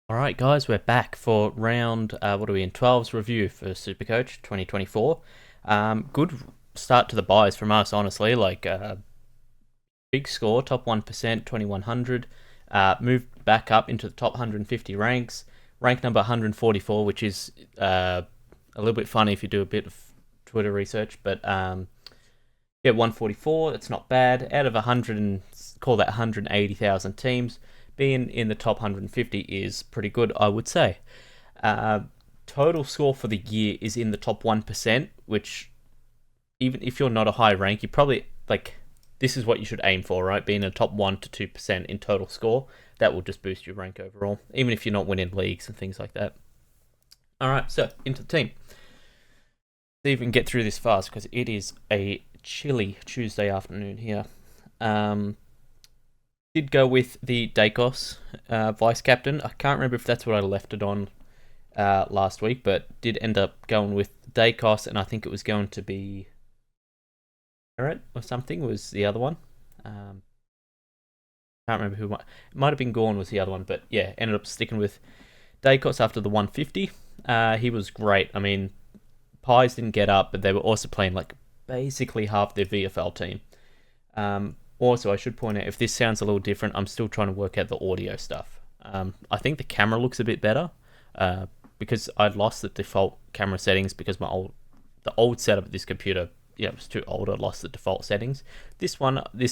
All right, guys, we're back for round, what are we in, 12's review for Supercoach 2024. Good start to the buys from us, honestly. Big score, top 1%, 2100. Moved back up into the top 150 ranks. Rank number 144, which is a little bit funny if you do a bit of Twitter research. But yeah, 144, that's not bad. Out of 100, and call that 180,000 teams, being in the top 150 is pretty good, I would say. Uh, Total score for the year is in the top 1%, which, even if you're not a high rank, you probably, this is what you should aim for, right? Being in the top 1 to 2% in total score. That will just boost your rank overall, even if you're not winning leagues and things like that. All right, so into the team. See if we can get through this fast because it is a chilly Tuesday afternoon here. Did go with the Dacos vice captain. I can't remember if that's what I left it on last week, but did end up going with Dacos, and I think it was going to be Barrett or something was the other one. Can't remember who. It might have been Gorn was the other one, but yeah, ended up sticking with Dacos after the 150. He was great. I mean, Pies didn't get up, but they were also playing like basically half their VFL team. Also, I should point out, if this sounds a little different, I'm still trying to work out the audio stuff. I think the camera looks a bit better because I'd lost the default camera settings because the old setup of this computer, it was too old. I lost the default settings. This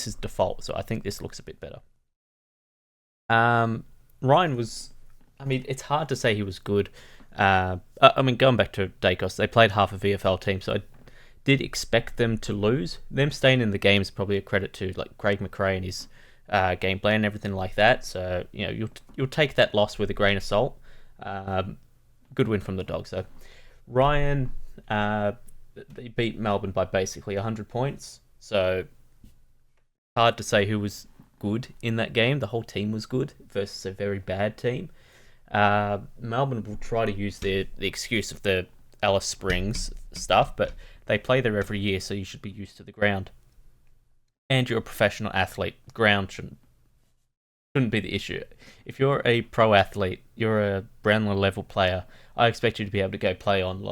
is default, so I think this looks a bit better. Ryan was, I mean, it's hard to say he was good. I mean, going back to Dacos, they played half a VFL team, so I did expect them to lose. Them staying in the game is probably a credit to like Craig McRae and his game plan and everything like that. So you'll take that loss with a grain of salt. Good win from the Dogs though. Ryan, they beat Melbourne by basically 100 points. So hard to say who was good in that game. The whole team was good versus a very bad team. Melbourne will try to use the excuse of the Alice Springs stuff, but they play there every year, so you should be used to the ground. And you're a professional athlete. Ground shouldn't be the issue. If you're a pro athlete, you're a Brownlow level player, I expect you to be able to go play on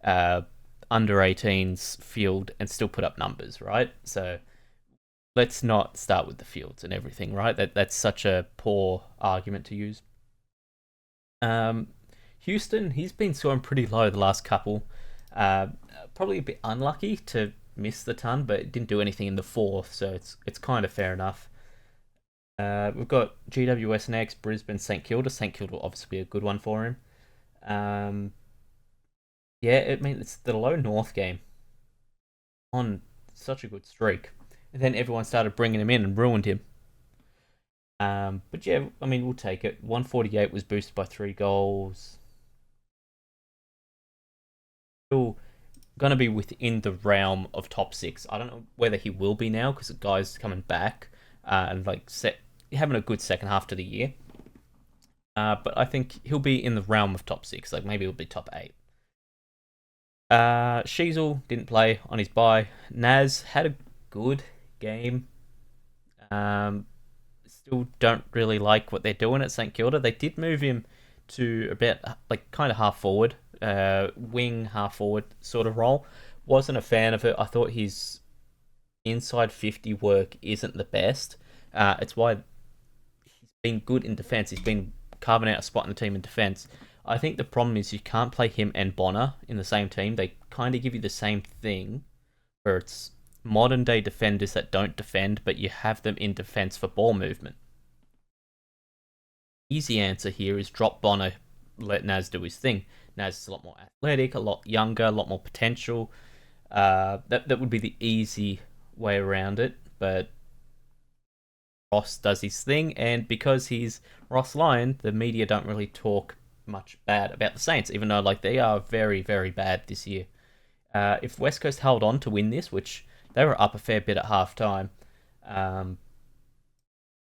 under 18s field and still put up numbers, right? So let's not start with the fields and everything, right? That's such a poor argument to use. Houston, he's been scoring pretty low the last couple. Uh, Probably a bit unlucky to miss the ton, but didn't do anything in the fourth, so it's kind of fair enough. We've got GWS next, Brisbane, St Kilda. St Kilda will obviously be a good one for him. Um, yeah, I mean it's the low North game on such a good streak, and then everyone started bringing him in and ruined him. But yeah, I mean we'll take it. 148 was boosted by 3 goals. Still going to be within the realm of top six. I don't know whether he will be now because the guy's coming back and having a good second half to the year. But I think he'll be in the realm of top six. Like maybe he'll be top eight. Sheasel didn't play on his bye. Naz had a good game. Still don't really like what they're doing at St Kilda. They did move him to a bit like kind of half forward, wing half forward sort of role. Wasn't a fan of it. I thought his inside 50 work isn't the best. It's why he's been good in defense. He's been carving out a spot in the team in defense. I think the problem is you can't play him and Bonner in the same team. They kind of give you the same thing, where it's modern day defenders that don't defend, but you have them in defense for ball movement. Easy answer here is drop Bonner, let Naz do his thing. Naz is a lot more athletic, a lot younger, a lot more potential. That would be the easy way around it, but Ross does his thing, and because he's Ross Lyon, the media don't really talk much bad about the Saints, even though they are very, very bad this year. If West Coast held on to win this, which they were up a fair bit at half time,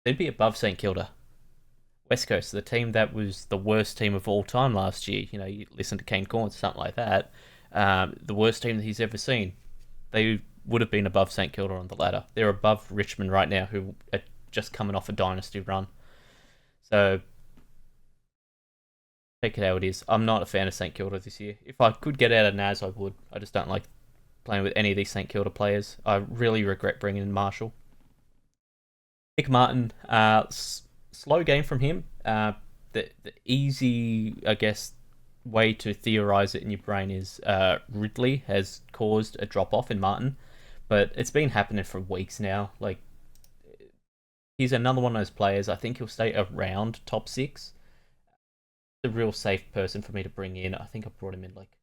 they'd be above St Kilda. West Coast, the team that was the worst team of all time last year. You listen to Kane Corns or something like that. The worst team that he's ever seen. They would have been above St Kilda on the ladder. They're above Richmond right now, who are just coming off a dynasty run. So take it how it is. I'm not a fan of St Kilda this year. If I could get out of Naz, I would. I just don't like playing with any of these St Kilda players. I really regret bringing in Marshall. Nick Martin, slow game from him. The easy, I guess, way to theorize it in your brain is Ridley has caused a drop off in Martin, but it's been happening for weeks now. Like, he's another one of those players. I think he'll stay around top six. A real safe person for me to bring in. I think I brought him in like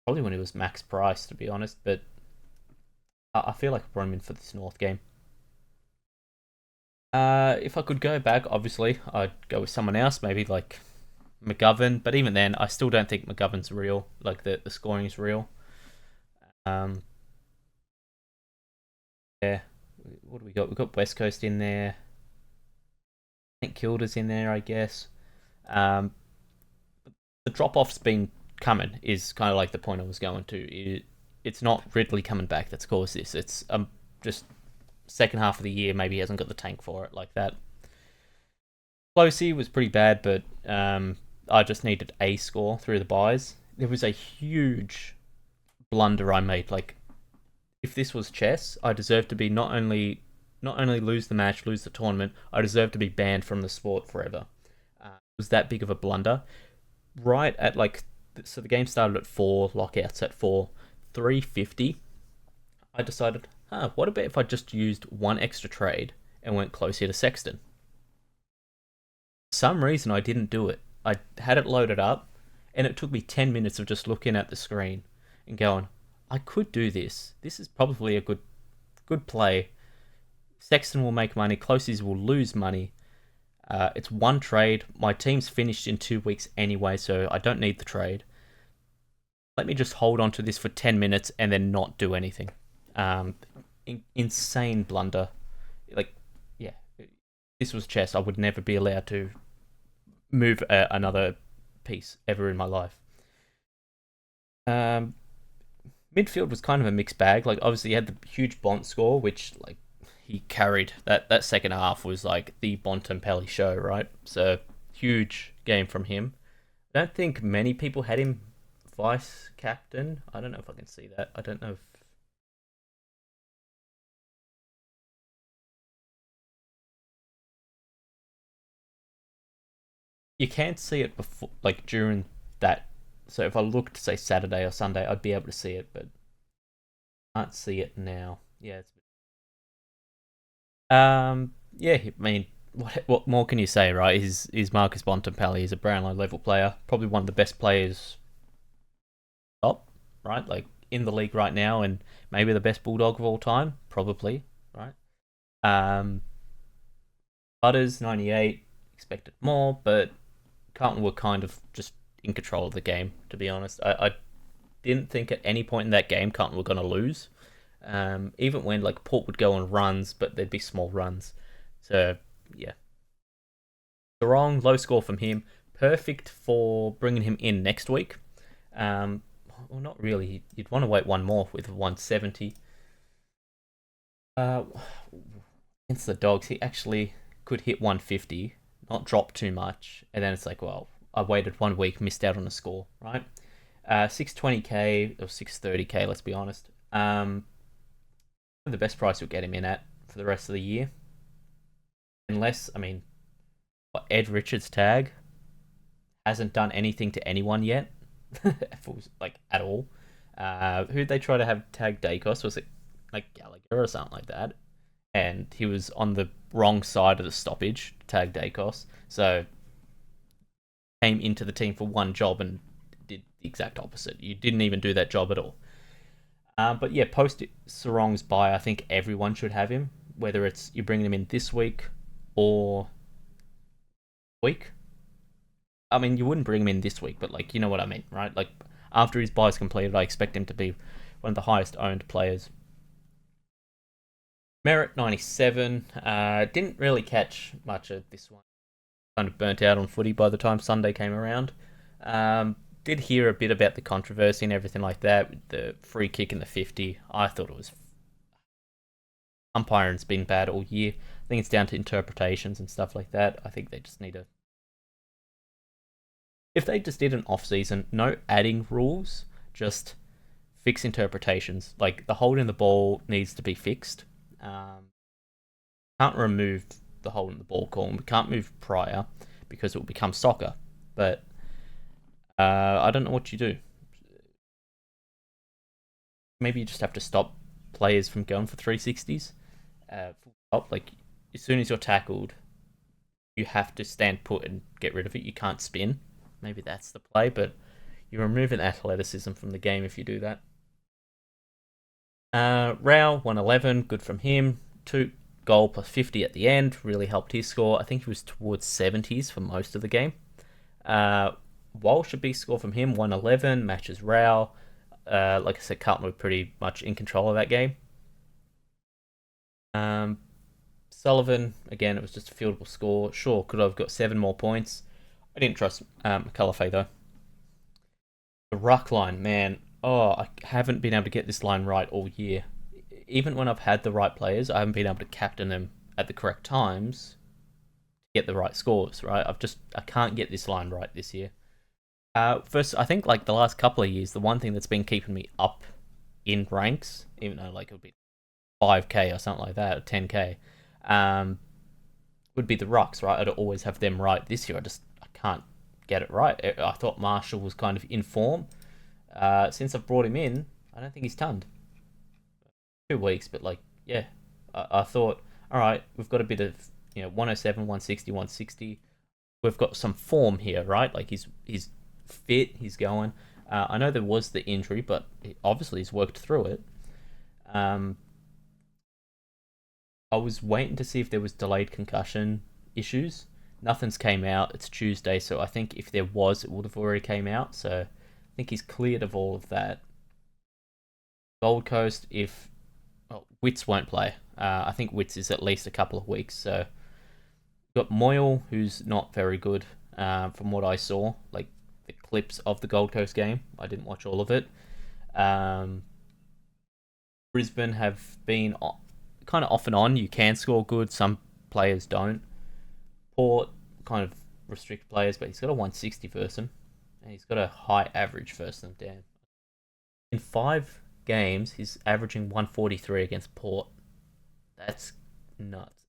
probably when he was max price, to be honest. But I feel like I brought him in for this North game. If I could go back, obviously I'd go with someone else, maybe like McGovern. But even then, I still don't think McGovern's real. Like the scoring is real. Um, yeah. What do we got? We've got West Coast in there. I think Kilda's in there, I guess. Um, the drop off's been coming. Is kind of like the point I was going to. It's not Ridley coming back that's caused this. It's just second half of the year. Maybe he hasn't got the tank for it like that. Closey was pretty bad, but I just needed a score through the buys. There was a huge blunder I made. Like, if this was chess, I deserve to be not only lose the match, lose the tournament. I deserve to be banned from the sport forever. It was that big of a blunder. Right at like, so the game started at 4, lockouts at 4, 3:50. I decided, what about if I just used one extra trade and went closer to Sexton? For some reason I didn't do it. I had it loaded up, and it took me 10 minutes of just looking at the screen and going, I could do this. This is probably a good play. Sexton will make money. Closies will lose money. It's one trade. My team's finished in 2 weeks anyway, so I don't need the trade. Let me just hold on to this for 10 minutes and then not do anything. Insane blunder. Like, yeah, this was chess. I would never be allowed to move another piece ever in my life. Midfield was kind of a mixed bag. Like, obviously, you had the huge Bont score, which, like, he carried. That second half was like the Bont and Pelly show, right? So, huge game from him. I don't think many people had him vice captain. I don't know if I can see that. I don't know if you can't see it before, like during that. So if I looked, say Saturday or Sunday, I'd be able to see it, but I can't see it now. Yeah, yeah. I mean, what more can you say, right? He's Marcus Bontempelli. He's a Brownlow level player, probably one of the best players top, right? Like in the league right now, and maybe the best Bulldog of all time, probably, right? Um, Butters 98 expected more, but Carlton were kind of just in control of the game, to be honest. I didn't think at any point in that game Carlton were going to lose. Even when like Port would go on runs, but they'd be small runs. So yeah, the wrong low score from him. Perfect for bringing him in next week. Well, not really. You'd want to wait one more with 170. Uh, Against the Dogs, he actually could hit 150, not drop too much, and then it's like, well, I waited 1 week, missed out on a score, right? 620k or 630k, let's be honest. The best price you'll get him in at for the rest of the year. Unless, I mean, Ed Richards tag hasn't done anything to anyone yet, like at all. Who'd they try to have tag Dacos? Was it like Gallagher or something like that? And he was on the wrong side of the stoppage, tag Dacos. So came into the team for one job and did the exact opposite. You didn't even do that job at all. But yeah, post Sarong's buy, I think everyone should have him, whether it's you bring him in this week or week. I mean, you wouldn't bring him in this week, but like, you know what I mean, right? Like, after his buy is completed, I expect him to be one of the highest owned players. Merit 97. Didn't really catch much of this one. Kind of burnt out on footy by the time Sunday came around. Did hear a bit about the controversy and everything like that with the free kick in the 50. I thought it was umpiring's been bad all year. I think it's down to interpretations and stuff like that. I think they just need to If they just did an off-season, no adding rules, just fix interpretations. Like the holding the ball needs to be fixed. Can't remove the holding the ball call, and we can't move prior because it will become soccer. But I don't know what you do. Maybe you just have to stop players from going for 360s. Like as soon as you're tackled, you have to stand put and get rid of it. You can't spin. Maybe that's the play, but you're removing athleticism from the game if you do that. Rao 111, good from him. 2 goal plus 50 at the end, really helped his score. I think he was towards 70s for most of the game. Walsh, a big score from him, 111, matches Rao. Like I said, Carlton were pretty much in control of that game. Sullivan, again, it was just a fieldable score. Sure, could have got 7 more points. I didn't trust McAuliffe, though. The ruck line, man. Oh, I haven't been able to get this line right all year. Even when I've had the right players, I haven't been able to captain them at the correct times to get the right scores, right? I can't get this line right this year. First, I think like the last couple of years, the one thing that's been keeping me up in ranks, even though like it would be 5k or something like that, or 10k, would be the rucks, right? I'd always have them right. This year, I can't get it right. I thought Marshall was kind of in form. Since I've brought him in, I don't think he's tonned. 2 weeks, but like, yeah, I thought, all right, we've got a bit of 107, 160, 160. We've got some form here, right? Like he's fit, he's going. I know there was the injury, but obviously he's worked through it. I was waiting to see if there was delayed concussion issues. Nothing's came out. It's Tuesday, so I think if there was, it would have already came out. So I think he's cleared of all of that. Gold Coast, Witts won't play. I think Witts is at least a couple of weeks. So we've got Moyle, who's not very good from what I saw. Like the clips of the Gold Coast game, I didn't watch all of it. Brisbane have been kind of off and on. You can score good, some players don't. Port kind of restrict players, but he's got a 160 versus him, and he's got a high average versus them. Damn. In 5 games, he's averaging 143 against Port. That's nuts.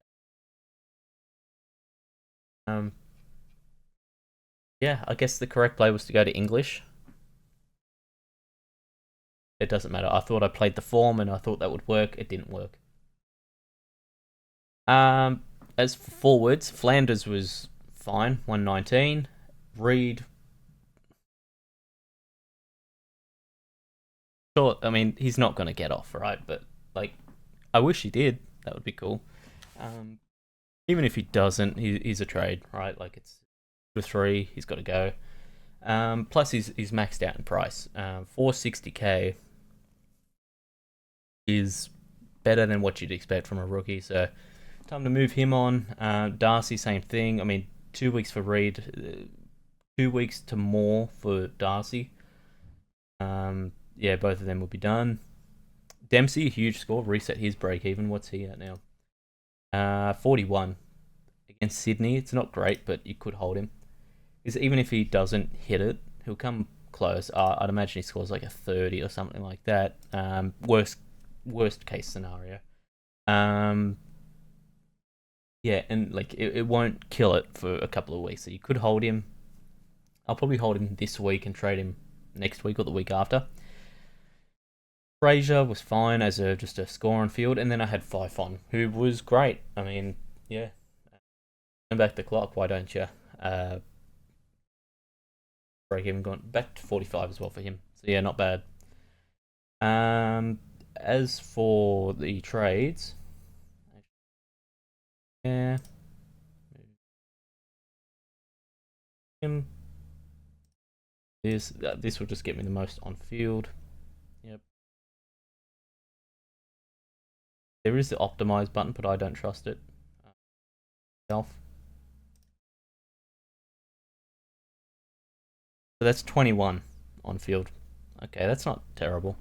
Yeah, I guess the correct play was to go to English. It doesn't matter. I thought I played the form, and I thought that would work. It didn't work. As for forwards, Flanders was fine, 119. Reed, sure, I mean, he's not going to get off, right? But, like, I wish he did. That would be cool. Even if he doesn't, he's a trade, right? Like, it's 3, he's got to go. Plus, he's maxed out in price. 460k is better than what you'd expect from a rookie, so time to move him on. Darcy, same thing. I mean, 2 weeks for Reed, 2 weeks to more for Darcy. Yeah, both of them will be done. Dempsey, huge score, reset his break even. What's he at now? 41 against Sydney. It's not great, but you could hold him. Because even if he doesn't hit it, he'll come close. I'd imagine he scores like a 30 or something like that. Worst case scenario. Yeah, and like it won't kill it for a couple of weeks, so you could hold him. I'll probably hold him this week and trade him next week or the week after. Fraser was fine as just a score on field, and then I had Fifon, who was great. I mean, yeah, turn back the clock, why don't you? Break even gone back to 45 as well for him. So yeah, not bad. As for the trades, yeah, him. This will just get me the most on field. Yep. There is the optimize button, but I don't trust it. So that's 21 on field. Okay, that's not terrible.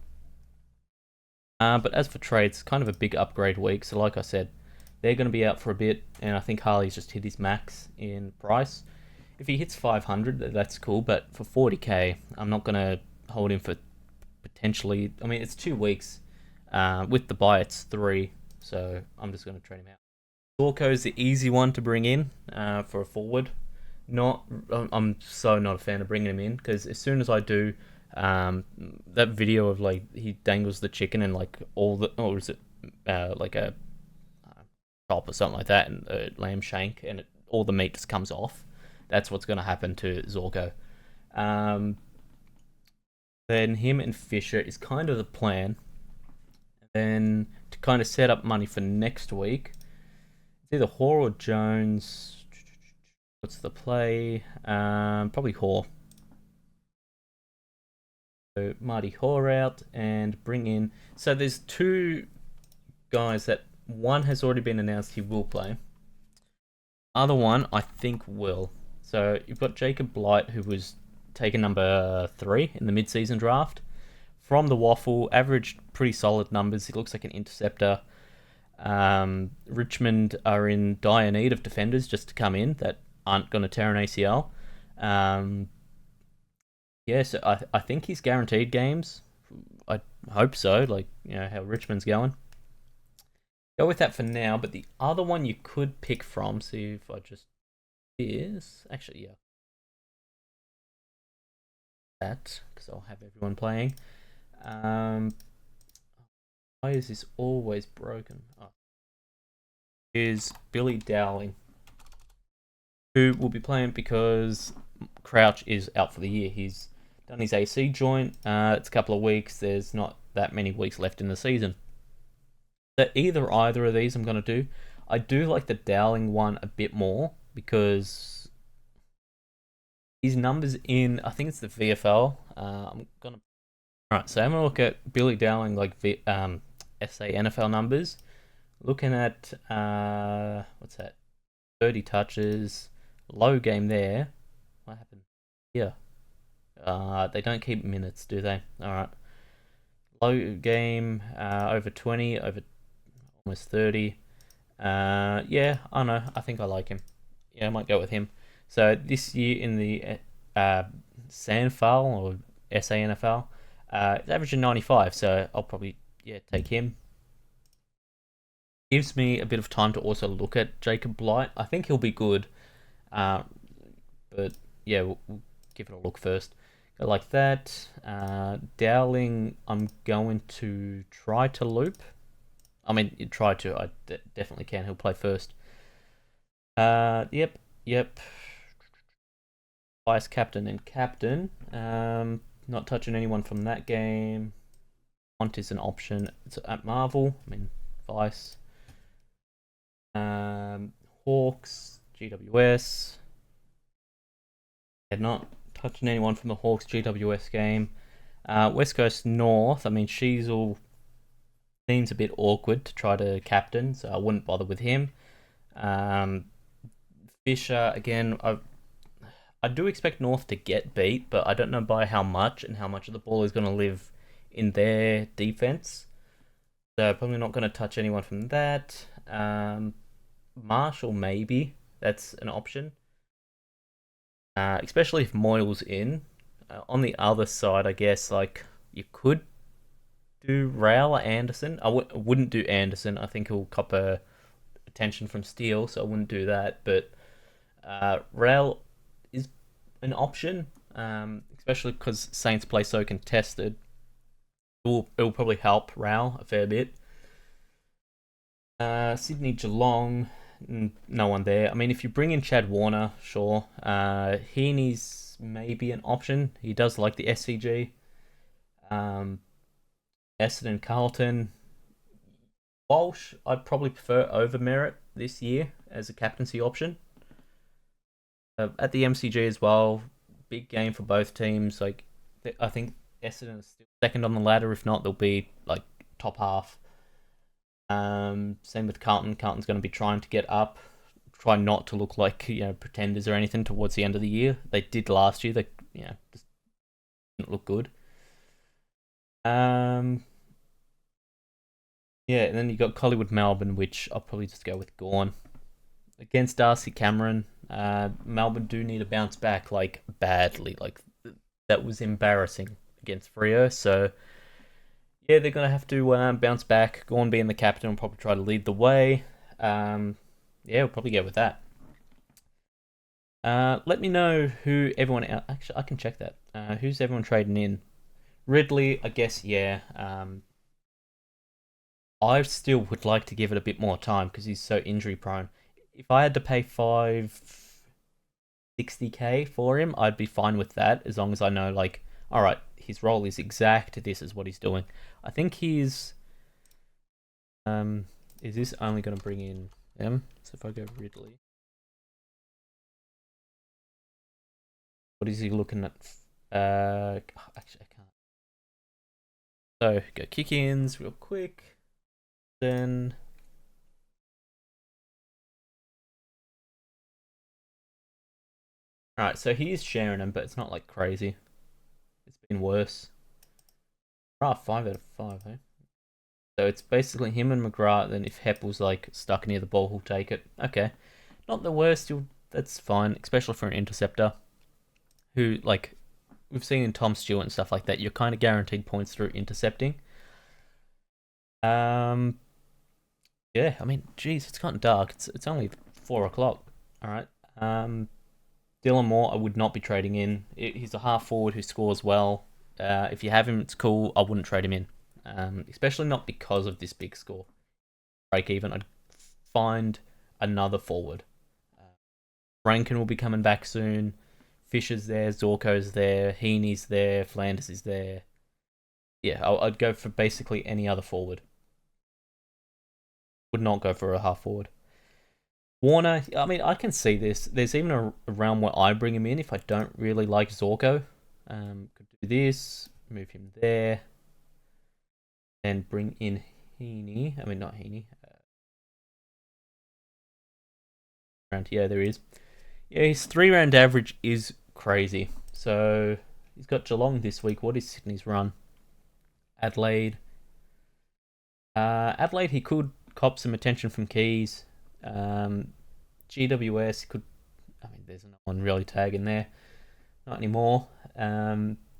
But as for trades, kind of a big upgrade week. So like I said, they're going to be out for a bit, and I think Harley's just hit his max in price. if he hits 500, that's cool. But for 40k, I'm not gonna hold him for potentially. I mean, it's 2 weeks. With the buy, it's 3. So I'm just gonna trade him out. Zorko is the easy one to bring in for a forward. Not, I'm so not a fan of bringing him in because as soon as I do, that video of like he dangles the chicken and like all the, or is it like a chop or something like that, and a lamb shank, and all the meat just comes off. That's what's going to happen to Zorko. Um, then him and Fisher is kind of the plan. Then to kind of set up money for next week, it's either Hoare or Jones. What's the play? Probably Hoare. So Marty Hoare out and bring in. So there's 2 guys that one has already been announced he will play. Other one I think will. So you've got Jacob Blight, who was taken number 3 in the mid-season draft from the Waffle. Averaged pretty solid numbers. He looks like an interceptor. Richmond are in dire need of defenders just to come in that aren't going to tear an ACL. So I think he's guaranteed games. I hope so, like, how Richmond's going. Go with that for now, but the other one you could pick from, see if I just is actually, yeah. That, because I'll have everyone playing. Why is this always broken? Oh. Is Billy Dowling, who will be playing because Crouch is out for the year. He's done his AC joint. It's a couple of weeks. There's not that many weeks left in the season. So either of these I'm going to do. I do like the Dowling one a bit more because his numbers in, I think it's the VFL. Alright, so I'm going to look at Billy Dowling, like SA NFL numbers. Looking at, what's that? 30 touches. Low game there. What happened here? They don't keep minutes, do they? Alright. Low game, over 20, over almost 30. Yeah, I know. I think I like him. Yeah, I might go with him. So this year in the SANFL or SANFL, it's averaging 95. So I'll probably take him. Gives me a bit of time to also look at Jacob Blight. I think he'll be good, but yeah, we'll give it a look first. Go like that. Dowling, I'm going to try to loop. I mean, you try to. I definitely can. He'll play first. Yep. Vice captain and captain. Not touching anyone from that game. Bont is an option. It's at Marvel. I mean, Vice. Hawks, GWS. Yeah, not touching anyone from the Hawks GWS game. West Coast North. I mean, Sheasel seems a bit awkward to try to captain, so I wouldn't bother with him. Fisher, again, I do expect North to get beat, but I don't know by how much and how much of the ball is going to live in their defense. So probably not going to touch anyone from that. Marshall, maybe. That's an option. Especially if Moyle's in. On the other side, I guess, like, you could do Rail or Anderson. I wouldn't do Anderson. I think he'll cop attention from Steele, so I wouldn't do that. But Rail is an option, especially because Saints play so contested. It will probably help Rail a fair bit. Sydney Geelong, no one there. I mean, if you bring in Chad Warner, sure. Heaney's maybe an option. He does like the SCG. Essendon Carlton. Walsh, I'd probably prefer over Merritt this year as a captaincy option. At the MCG as well, big game for both teams. Like, I think Essendon is still second on the ladder. If not, they'll be like top half. Same with Carlton. Carlton's going to be trying to get up, try not to look like pretenders or anything towards the end of the year. They did last year. They just didn't look good. And then you got Collingwood Melbourne, which I'll probably just go with Gawn against Darcy Cameron. Melbourne do need to bounce back, like, badly. Like, that was embarrassing against Freo. So, yeah, they're going to have to bounce back. Gorn being the captain will probably try to lead the way. Yeah, we'll probably go with that. Let me know who everyone... Actually, I can check that. Who's everyone trading in? Ridley, I guess, yeah. I still would like to give it a bit more time because he's so injury prone. If I had to pay 560k for him, I'd be fine with that as long as I know, like, all right, his role is exact. This is what he's doing. I think he's. Is this only going to bring in them? So if I go Ridley, what is he looking at? Actually, I can't. So go kick-ins real quick. Then. Alright, so he is sharing them, but it's not like crazy. It's been worse. Ah, 5 out of 5, eh? So it's basically him and McGrath, then if Heppel's like stuck near the ball, he'll take it. Okay. Not the worst, that's fine, especially for an interceptor. Who, like, we've seen in Tom Stewart and stuff like that, you're kind of guaranteed points through intercepting. Yeah, I mean, geez, it's gotten dark. It's only 4 o'clock. Alright. Dylan Moore, I would not be trading in. He's a half forward who scores well. If you have him, it's cool. I wouldn't trade him in, especially not because of this big score. Break even. I'd find another forward. Rankin will be coming back soon. Fisher's there. Zorko's there. Heaney's there. Flanders is there. Yeah, I'd go for basically any other forward. Would not go for a half forward. Warner, I mean, I can see this. There's even a round where I bring him in if I don't really like Zorko. Could do this, move him there, and bring in Heaney. I mean, not Heaney. Round here, there is. Yeah, his 3-round average is crazy. So he's got Geelong this week. What is Sydney's run? Adelaide. Adelaide, he could cop some attention from Keys. GWS could. I mean, there's no one really tagging there. Not anymore.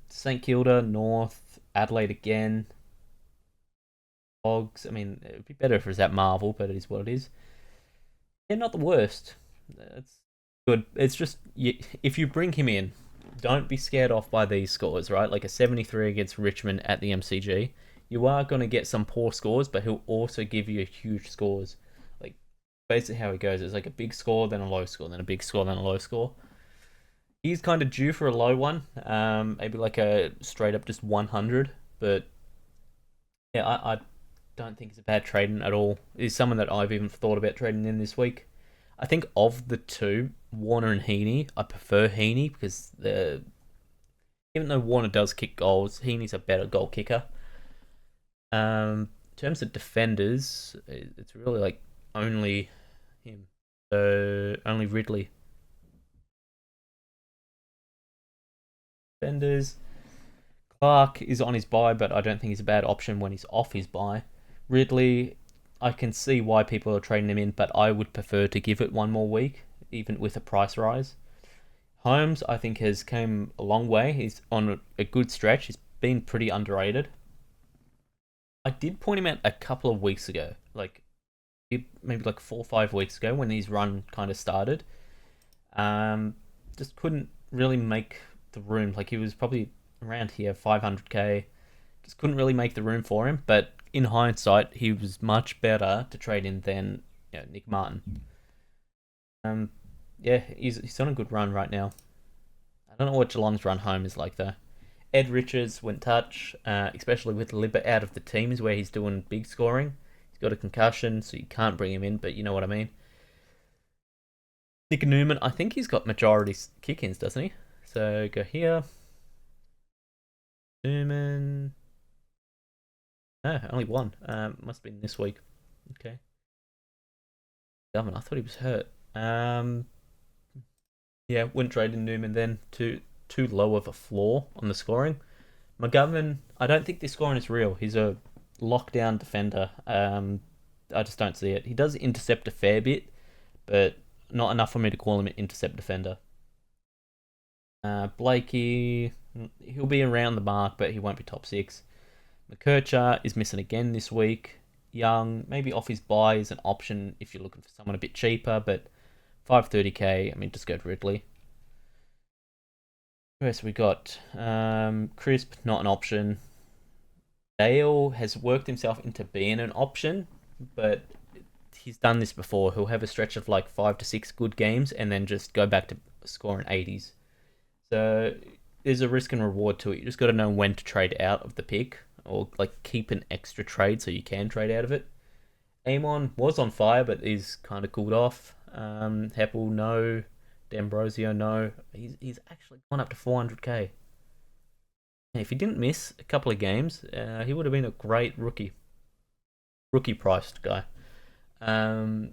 St Kilda, North, Adelaide again. Hogs. I mean, it would be better if it was at Marvel, but it is what it is. Yeah, not the worst. It's good. It's just if you bring him in, don't be scared off by these scores, right? Like a 73 against Richmond at the MCG. You are going to get some poor scores, but he'll also give you huge scores. Like, basically how he goes is like a big score, then a low score, then a big score, then a low score. He's kind of due for a low one, maybe like a straight up just 100. But yeah, I don't think it's a bad trading at all. He's someone that I've even thought about trading in this week. I think of the two, Warner and Heaney, I prefer Heaney because even though Warner does kick goals, Heaney's a better goal kicker. In terms of defenders, it's really like only him. So only Ridley. Defenders. Clark is on his bye, but I don't think he's a bad option when he's off his bye. Ridley, I can see why people are trading him in, but I would prefer to give it one more week, even with a price rise. Holmes, I think, has came a long way. He's on a good stretch. He's been pretty underrated. I did point him out a couple of weeks ago, like maybe like 4 or 5 weeks ago when his run kind of started. Just couldn't really make the room. Like he was probably around here, 500k. Just couldn't really make the room for him. But in hindsight, he was much better to trade in than Nick Martin. Yeah, he's on a good run right now. I don't know what Geelong's run home is like though. Ed Richards went touch, especially with Libba out of the team, is where he's doing big scoring. He's got a concussion, so you can't bring him in, but you know what I mean. Nick Newman, I think he's got majority kick-ins, doesn't he? So go here. Newman. No, only one. Must have been this week. Okay. Government, I thought he was hurt. Yeah, wouldn't trade in Newman then. Too low of a floor on the scoring. McGovern, I don't think this scoring is real. He's a lockdown defender. I just don't see it. He does intercept a fair bit, but not enough for me to call him an intercept defender. Blakey, he'll be around the mark, but he won't be top six. McKercher is missing again this week. Young, maybe off his buy is an option if you're looking for someone a bit cheaper, but 530k, I mean, just go to Ridley. Who else we got? Crisp, not an option. Dale has worked himself into being an option, but he's done this before. He'll have a stretch of like 5 to 6 good games and then just go back to scoring 80s. So there's a risk and reward to it. You just got to know when to trade out of the pick or like keep an extra trade so you can trade out of it. Amon was on fire, but he's kind of cooled off. Heppel, no. D'Ambrosio, no. He's actually gone up to 400k. And if he didn't miss a couple of games, he would have been a great rookie priced guy.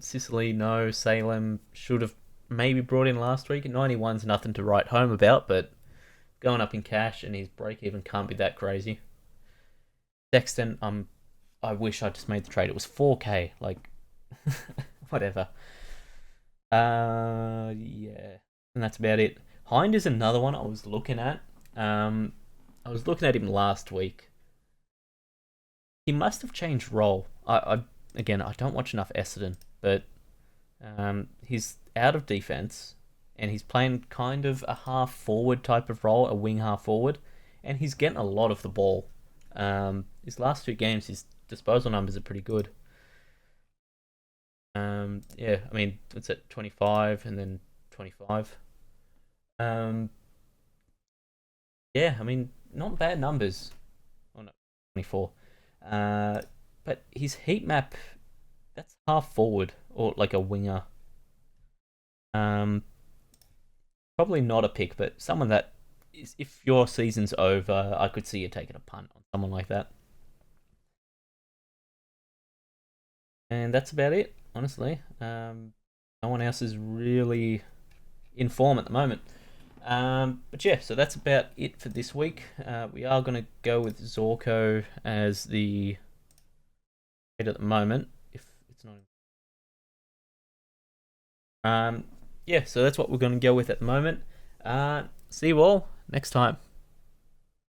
Sicily, no. Salem should have maybe brought in last week. 91's nothing to write home about, but going up in cash and his break even can't be that crazy. Sexton, I wish I just made the trade. It was 4k, like whatever. Yeah, and that's about it. Hind is another one I was looking at. I was looking at him last week. He must have changed role. Again, I don't watch enough Essendon, but he's out of defense and he's playing kind of a half forward type of role, a wing half forward, and he's getting a lot of the ball. His last 2 games, his disposal numbers are pretty good. Yeah, I mean, it's at 25 and then 25. Yeah, I mean, not bad numbers. Oh no, 24. But his heat map, that's half forward or like a winger. Um, Probably not a pick, but someone that is, if your season's over, I could see you taking a punt on someone like that. And that's about it, honestly. No one else is really in form at the moment. But yeah, so that's about it for this week. We are going to go with Zorko as the head at the moment. If it's not. Yeah, so that's what we're going to go with at the moment. See you all next time.